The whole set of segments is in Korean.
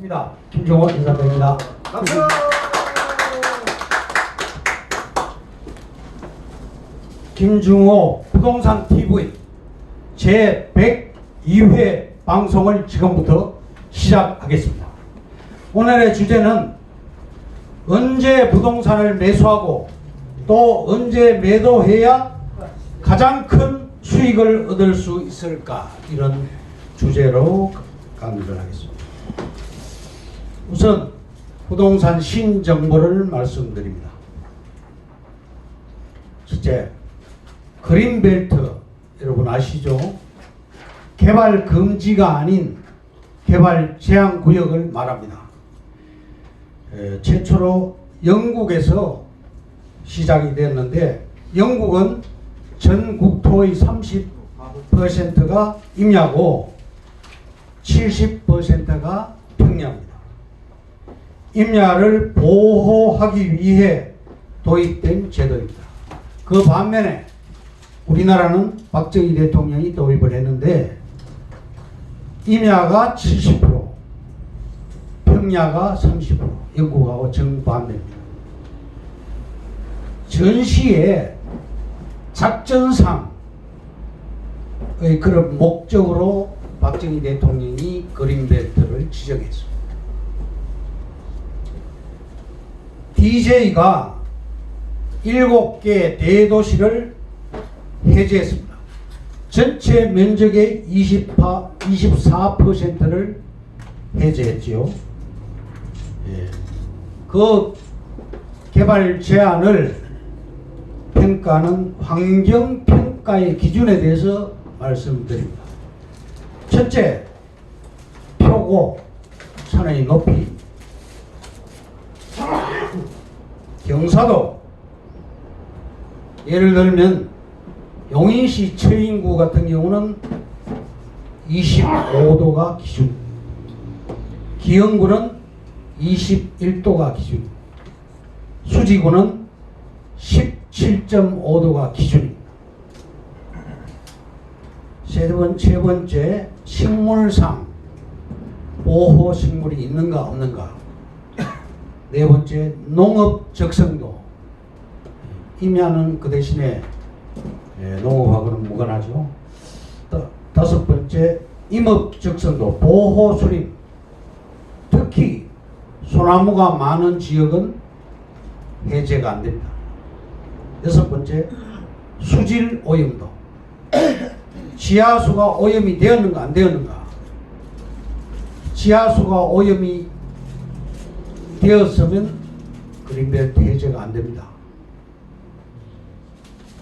입니다. 김종호 인사드립니다. 박수! 김종호 부동산 TV 제 102회 방송을 지금부터 시작하겠습니다. 오늘의 주제는 언제 부동산을 매수하고 또 언제 매도해야 가장 큰 수익을 얻을 수 있을까, 이런 주제로 강의를 하겠습니다. 우선 부동산 신정보를 말씀드립니다. 첫째, 그린벨트 여러분 아시죠? 개발 금지가 아닌 개발 제한 구역을 말합니다. 최초로 영국에서 시작이 됐는데, 영국은 전 국토의 30%가 임야고 70%가 평야입니다. 임야를 보호하기 위해 도입된 제도입니다. 그 반면에 우리나라는 박정희 대통령이 도입을 했는데 임야가 70%, 평야가 30%, 영국하고 정반대입니다. 전시에 작전상의 그런 목적으로 박정희 대통령이 그린벨트를 지정했습니다. DJ가 7개 대도시를 해제했습니다. 전체 면적의 24%를 해제했지요. 그 개발 제한을 평가는 환경평가의 기준에 대해서 말씀드립니다. 첫째, 표고, 산의 높이. 경사도, 예를 들면 용인시 처인구 같은 경우는 25도가 기준, 기흥구는 21도가 기준, 수지구는 17.5도가 기준입니다. 세 번째, 식물상, 보호식물이 있는가 없는가. 네 번째, 농업 적성도. 임야는 그 대신에 농업하고는 무관하죠. 다섯 번째, 임업 적성도, 보호수림. 특히 소나무가 많은 지역은 해제가 안 됩니다. 여섯 번째, 수질 오염도. 지하수가 오염이 되었는가 안 되었는가. 지하수가 오염이 되었으면 그린벨트 해제가 안 됩니다.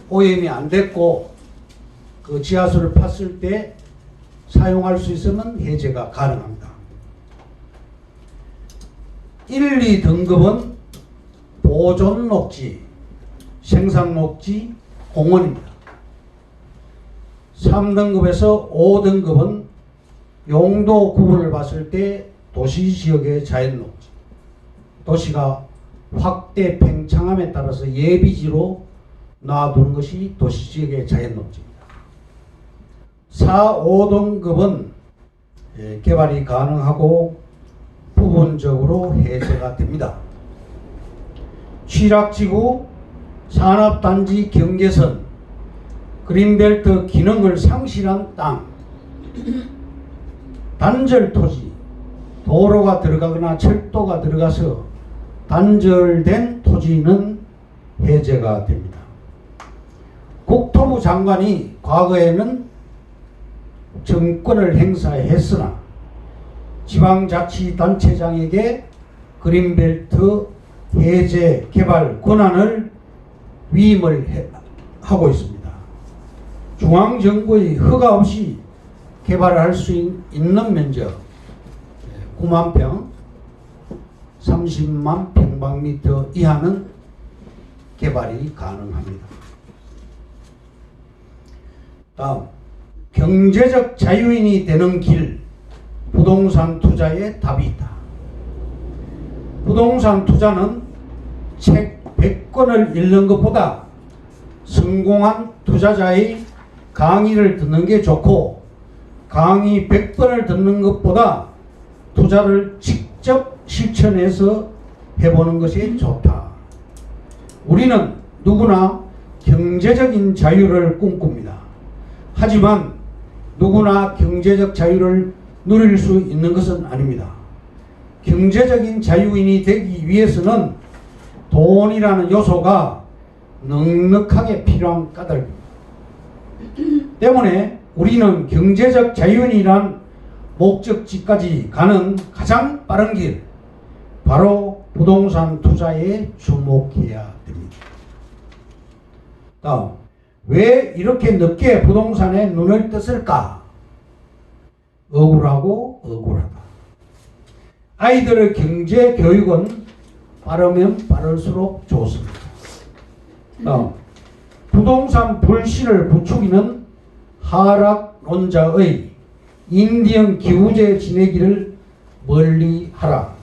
오염이 안 됐고 그 지하수를 팠을 때 사용할 수 있으면 해제가 가능합니다. 1, 2등급은 보존 녹지, 생산 녹지, 공원입니다. 3등급에서 5등급은 용도 구분을 봤을 때 도시지역의 자연녹지, 도시가 확대 팽창함에 따라서 예비지로 놔두는 것이 도시지역의 자연녹지입니다. 4, 5등급은 개발이 가능하고 부분적으로 해제가 됩니다. 취락지구, 산업단지 경계선, 그린벨트 기능을 상실한 땅, 단절 토지, 도로가 들어가거나 철도가 들어가서 단절된 토지는 해제가 됩니다. 국토부 장관이 과거에는 정권을 행사했으나 지방자치단체장에게 그린벨트 해제 개발 권한을 위임을 하고 있습니다. 중앙정부의 허가 없이 개발할 수 있는 면적 9만 평, 30만 평방미터 이하는 개발이 가능합니다. 다음, 경제적 자유인이 되는 길, 부동산 투자에 답이 있다. 부동산 투자는 책 100권을 읽는 것보다 성공한 투자자의 강의를 듣는 게 좋고, 강의 100번을 듣는 것보다 투자를 직접 직접 실천해서 해보는 것이 좋다. 우리는 누구나 경제적인 자유를 꿈꿉니다. 하지만 누구나 경제적 자유를 누릴 수 있는 것은 아닙니다. 경제적인 자유인이 되기 위해서는 돈이라는 요소가 넉넉하게 필요한 까닭입니다. 때문에 우리는 경제적 자유인이란 목적지까지 가는 가장 빠른 길, 바로 부동산 투자에 주목해야 됩니다. 다음, 왜 이렇게 늦게 부동산에 눈을 떴을까? 억울하다. 아이들의 경제 교육은 빠르면 빠를수록 좋습니다. 부동산 불신을 부추기는 하락론자의 인디언 기후제 지내기를 멀리하라.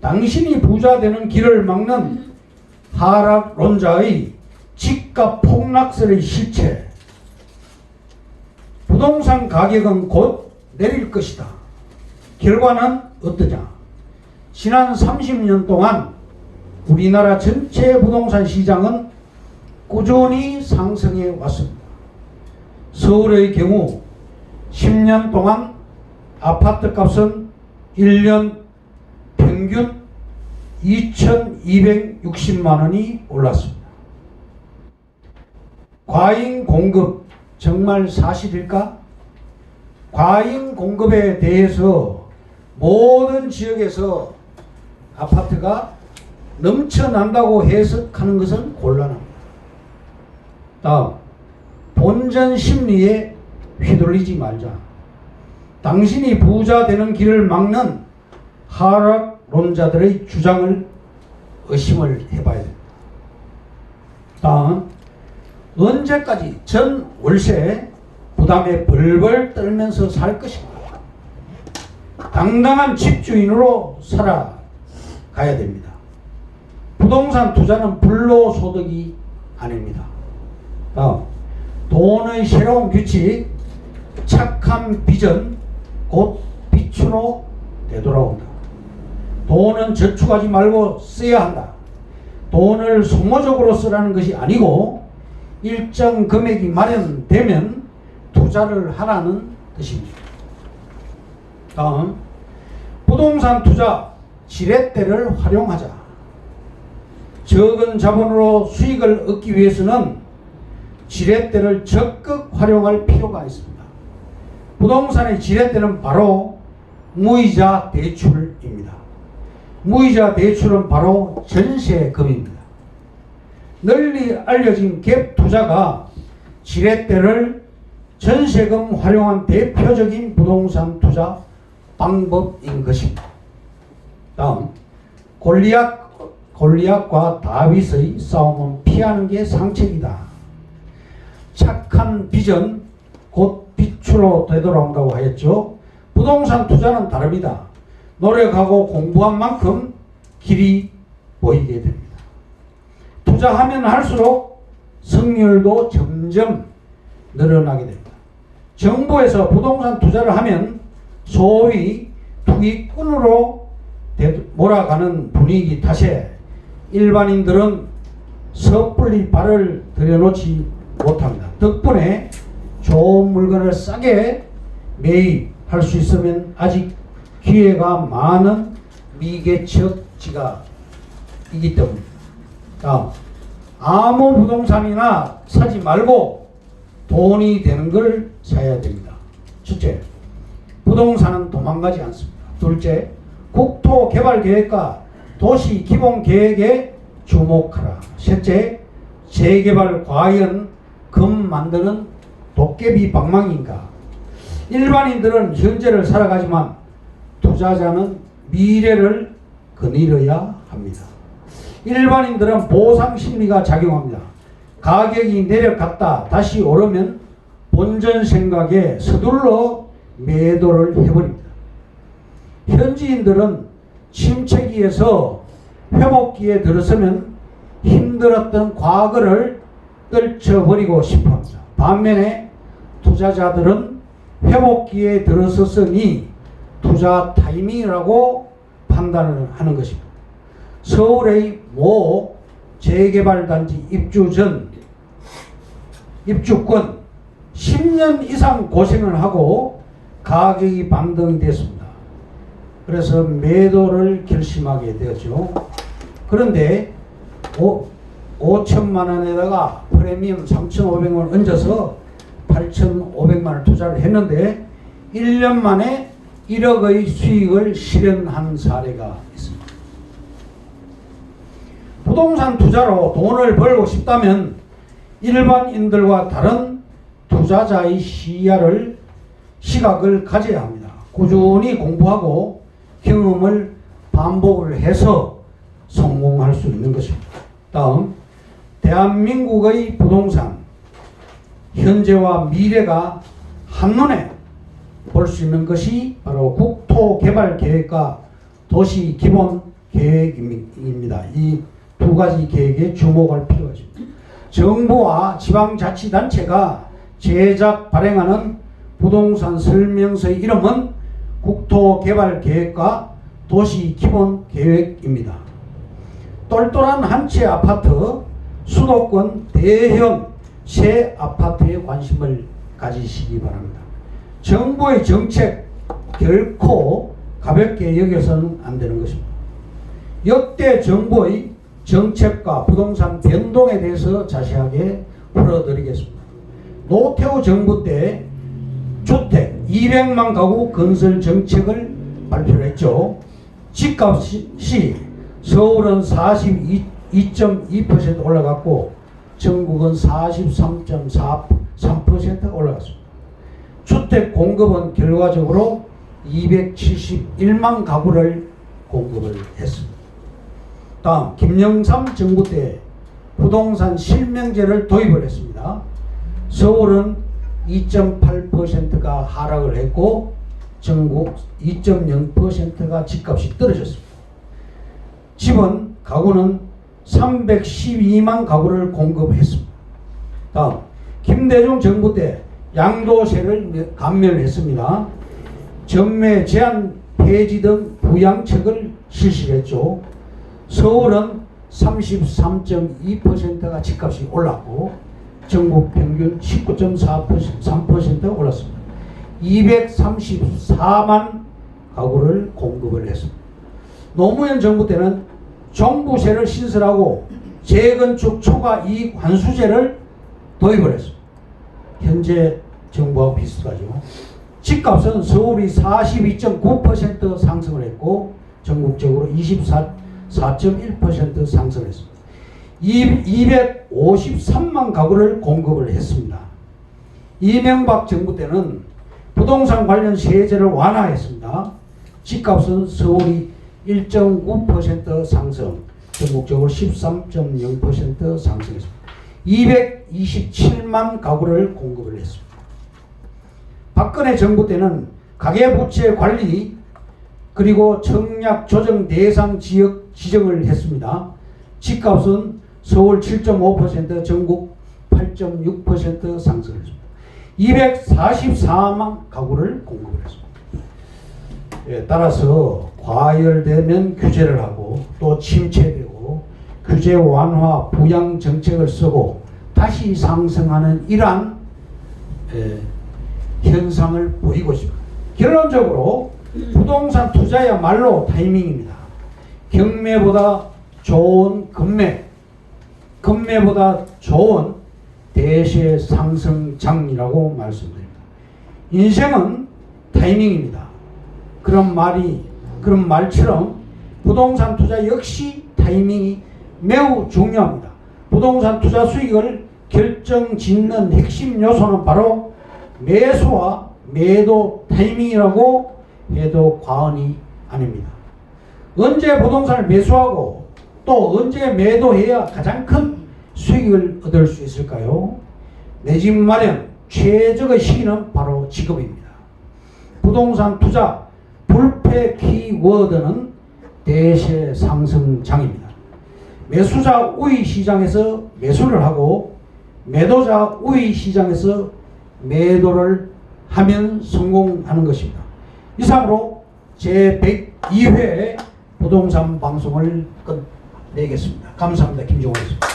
당신이 부자 되는 길을 막는 하락론자의 집값 폭락설의 실체. 부동산 가격은 곧 내릴 것이다. 결과는 어떠냐? 지난 30년 동안 우리나라 전체 부동산 시장은 꾸준히 상승해 왔습니다. 서울의 경우 10년 동안 아파트 값은 1년 평균 2,260만 원이 올랐습니다. 과잉 공급 정말 사실일까? 과잉 공급에 대해서 모든 지역에서 아파트가 넘쳐난다고 해석하는 것은 곤란합니다. 다음, 본전 심리에 휘둘리지 말자. 당신이 부자 되는 길을 막는 하락론자들의 주장을 의심을 해봐야 됩니다. 다음, 언제까지 전 월세 부담에 벌벌 떨면서 살 것인가? 당당한 집주인으로 살아가야 됩니다. 부동산 투자는 불로소득이 아닙니다. 다음, 돈의 새로운 규칙, 착한 비전, 곧 빛으로 되돌아온다. 돈은 저축하지 말고 써야 한다. 돈을 소모적으로 쓰라는 것이 아니고 일정 금액이 마련되면 투자를 하라는 뜻입니다. 다음, 부동산 투자 지렛대를 활용하자. 적은 자본으로 수익을 얻기 위해서는 지렛대를 적극 활용할 필요가 있습니다. 부동산의 지렛대는 바로 무이자 대출입니다. 무이자 대출은 바로 전세금입니다. 널리 알려진 갭 투자가 지렛대를 전세금 활용한 대표적인 부동산 투자 방법인 것입니다. 다음, 골리앗과 다윗의 싸움은 피하는 게 상책이다. 착한 비전, 곧 빛으로 되돌아온다고 하였죠. 부동산 투자는 다릅니다. 노력하고 공부한 만큼 길이 보이게 됩니다. 투자하면 할수록 승률도 점점 늘어나게 됩니다. 정부에서 부동산 투자를 하면 소위 투기꾼으로 몰아가는 분위기 탓에 일반인들은 섣불리 발을 들여놓지 못합니다. 덕분에 좋은 물건을 싸게 매입할 수 있으면 아직 기회가 많은 미개척지가이기 때문입니다. 다음, 아무 부동산이나 사지 말고 돈이 되는 걸 사야 됩니다. 첫째, 부동산은 도망가지 않습니다. 둘째, 국토개발계획과 도시기본계획에 주목하라. 셋째, 재개발 과연 금 만드는 도깨비 방망이인가? 일반인들은 현재를 살아가지만 투자자는 미래를 거닐어야 합니다. 일반인들은 보상심리가 작용합니다. 가격이 내려갔다 다시 오르면 본전 생각에 서둘러 매도를 해버립니다. 현지인들은 침체기에서 회복기에 들어서면 힘들었던 과거를 떨쳐버리고 싶어합니다. 반면에 투자자들은 회복기에 들어섰으니 투자 타이밍이라고 판단을 하는 것입니다. 서울의 모 재개발단지 입주권 10년 이상 고생을 하고 가격이 반등이 됐습니다. 그래서 매도를 결심하게 되었죠. 그런데 5천만 원에다가 프리미엄 3,500만 원 얹어서 8,500만 원 투자를 했는데 1년 만에 1억의 수익을 실현한 사례가 있습니다. 부동산 투자로 돈을 벌고 싶다면 일반인들과 다른 투자자의 시각을 가져야 합니다. 꾸준히 공부하고 경험을 반복을 해서 성공할 수 있는 것입니다. 다음, 대한민국의 부동산 현재와 미래가 한눈에 볼 수 있는 것이 바로 국토개발계획과 도시기본계획입니다. 이 두 가지 계획에 주목할 필요가 있습니다. 정부와 지방자치단체가 제작 발행하는 부동산 설명서의 이름은 국토개발계획과 도시기본계획입니다. 똘똘한 한 채 아파트, 수도권 대형 새 아파트에 관심을 가지시기 바랍니다. 정부의 정책 결코 가볍게 여겨서는 안 되는 것입니다. 역대 정부의 정책과 부동산 변동에 대해서 자세하게 풀어드리겠습니다. 노태우 정부 때 주택 200만 가구 건설 정책을 발표를 했죠. 집값이 서울은 42.2% 올라갔고 전국은 43.3% 올라갔습니다. 주택 공급은 결과적으로 271만 가구를 공급을 했습니다. 다음, 김영삼 정부 때 부동산 실명제를 도입을 했습니다. 서울은 2.8%가 하락을 했고 전국 2.0%가 집값이 떨어졌습니다. 집은 가구는 312만 가구를 공급했습니다. 다음, 김대중 정부 때 양도세를 감면했습니다. 전매 제한 폐지 등 부양책을 실시했죠. 서울은 33.2%가 집값이 올랐고 전국 평균 19.3%가 올랐습니다. 234만 가구를 공급을 했습니다. 노무현 정부 때는 종부세를 신설하고 재건축 초과 이익 환수제를 도입을 했습니다. 현재 정부하고 비슷하죠. 집값은 서울이 42.9% 상승을 했고 전국적으로 24.1% 상승했습니다. 253만 가구를 공급을 했습니다. 이명박 정부 때는 부동산 관련 세제를 완화했습니다. 집값은 서울이 1.9% 상승, 전국적으로 13.0% 상승했습니다. 227만 가구를 공급을 했습니다. 박근혜 정부 때는 가계부채 관리 그리고 청약 조정 대상 지역 지정을 했습니다. 집값은 서울 7.5%, 전국 8.6% 상승했습니다. 244만 가구를 공급을 했습니다. 따라서 과열되면 규제를 하고 또 침체되고 규제 완화 부양 정책을 쓰고 다시 상승하는 이러한 현상을 보이고 있습니다. 결론적으로 부동산 투자야말로 타이밍입니다. 경매보다 좋은 금매보다 좋은 대세 상승장이라고 말씀드립니다. 인생은 타이밍입니다. 그런 말처럼 부동산 투자 역시 타이밍이 매우 중요합니다. 부동산 투자 수익을 결정짓는 핵심 요소는 바로 매수와 매도 타이밍이라고 해도 과언이 아닙니다. 언제 부동산을 매수하고 또 언제 매도해야 가장 큰 수익을 얻을 수 있을까요? 내 집 마련 최적의 시기는 바로 지금입니다. 부동산 투자 불패 키워드는 대세 상승장입니다. 매수자 우위 시장에서 매수를 하고 매도자 우위 시장에서 매도를 하면 성공하는 것입니다. 이상으로 제102회 부동산 방송을 끝내겠습니다. 감사합니다. 김종호였습니다.